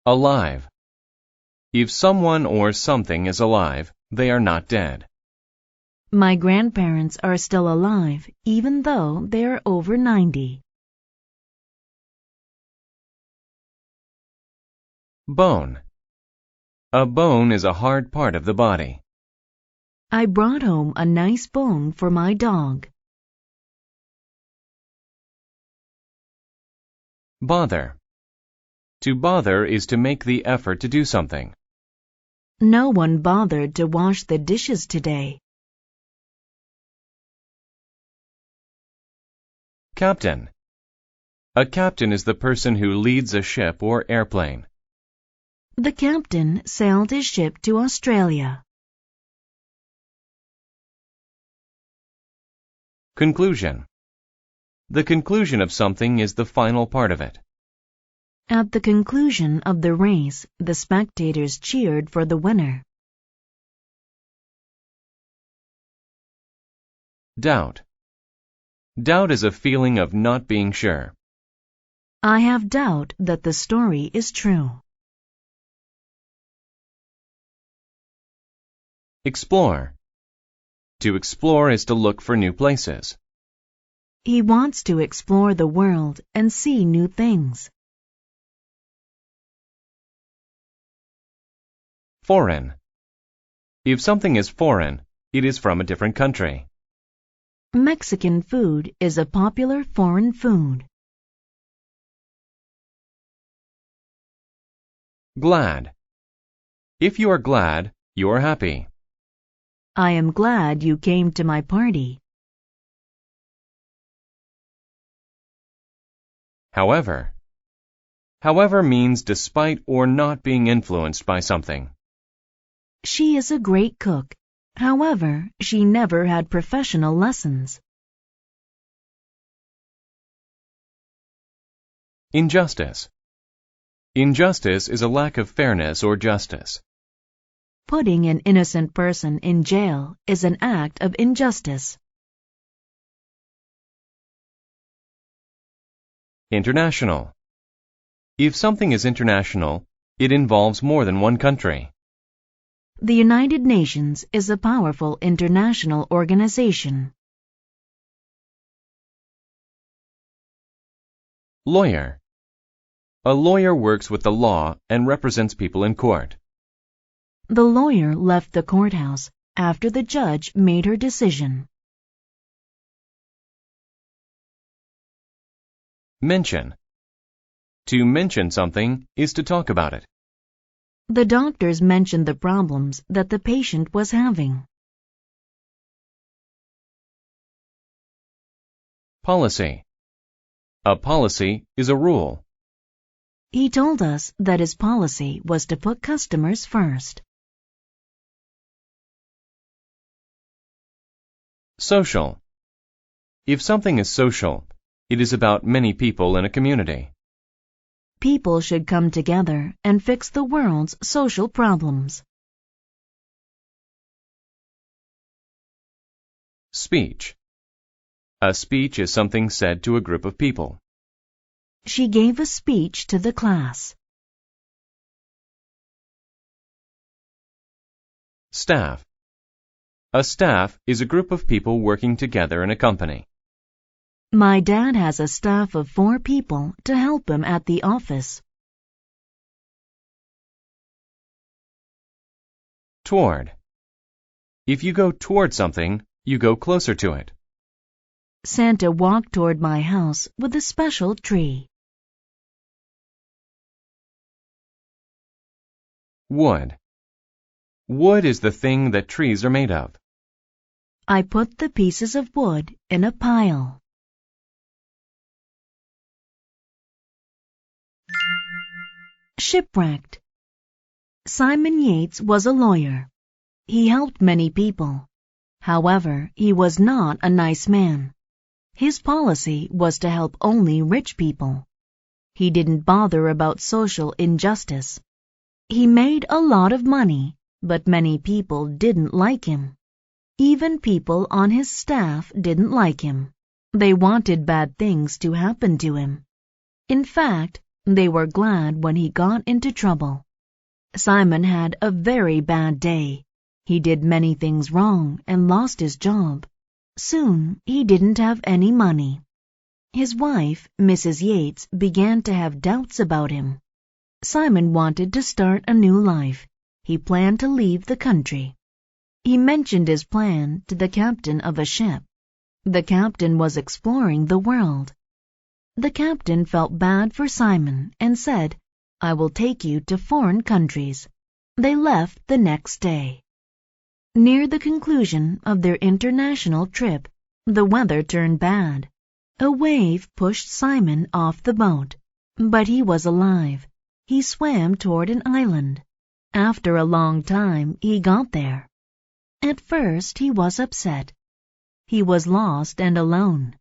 Alive. If someone or something is alive, they are not dead. My grandparents are still alive, even though they are over 90. Bone. A bone is a hard part of the body. I brought home a nice bone for my dog. Bother. To bother is to make the effort to do something. No one bothered to wash the dishes today. Captain. A captain is the person who leads a ship or airplane. The captain sailed his ship to Australia. Conclusion. The conclusion of something is the final part of it. At the conclusion of the race, the spectators cheered for the winner. Doubt. Doubt is a feeling of not being sure. I have doubt that the story is true. Explore. To explore is to look for new places. He wants to explore the world and see new things. Foreign. If something is foreign, it is from a different country. Mexican food is a popular foreign food. Glad. If you are glad, you are happy. I am glad you came to my party. However. However means despite or not being influenced by something. She is a great cook. However, she never had professional lessons. Injustice. Injustice is a lack of fairness or justice. Putting an innocent person in jail is an act of injustice. International. If something is international, it involves more than one country. The United Nations is a powerful international organization. Lawyer. A lawyer works with the law and represents people in court. The lawyer left the courthouse after the judge made her decision. Mention. To mention something is to talk about it. The doctors mentioned the problems that the patient was having. Policy. A policy is a rule. He told us that his policy was to put customers first. Social. If something is social, it is about many people in a community. People should come together and fix the world's social problems. Speech. A speech is something said to a group of people. She gave a speech to the class. Staff. A staff is a group of people working together in a company. My dad has a staff of 4 people to help him at the office. Toward. If you go toward something, you go closer to it. Santa walked toward my house with a special tree. Wood. Wood is the thing that trees are made of. I put the pieces of wood in a pile. Shipwrecked. Simon Yates was a lawyer. He helped many people. However, he was not a nice man. His policy was to help only rich people. He didn't bother about social injustice. He made a lot of money, but many people didn't like him. Even people on his staff didn't like him. They wanted bad things to happen to him. In fact, They were glad when he got into trouble. Simon had a very bad day. He did many things wrong and lost his job. Soon he didn't have any money. His wife, Mrs. Yates, began to have doubts about him. Simon wanted to start a new life. He planned to leave the country. He mentioned his plan to the captain of a ship. The captain was exploring the world. The captain felt bad for Simon and said, "I will take you to foreign countries." They left the next day. Near the conclusion of their international trip, the weather turned bad. A wave pushed Simon off the boat, but he was alive. He swam toward an island. After a long time, he got there. At first, he was upset. He was lost and alone.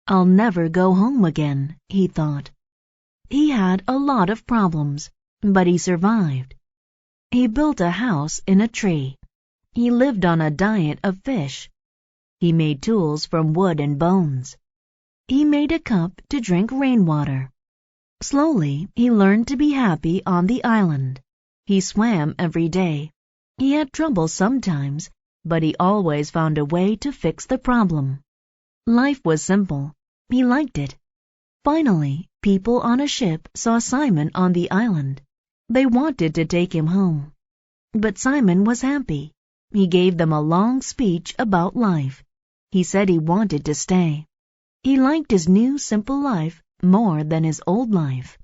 "I'll never go home again," he thought. He had a lot of problems, but he survived. He built a house in a tree. He lived on a diet of fish. He made tools from wood and bones. He made a cup to drink rainwater. Slowly, he learned to be happy on the island. He swam every day. He had trouble sometimes, but he always found a way to fix the problem. Life was simple. He liked it. Finally, people on a ship saw Simon on the island. They wanted to take him home. But Simon was happy. He gave them a long speech about life. He said he wanted to stay. He liked his new simple life more than his old life.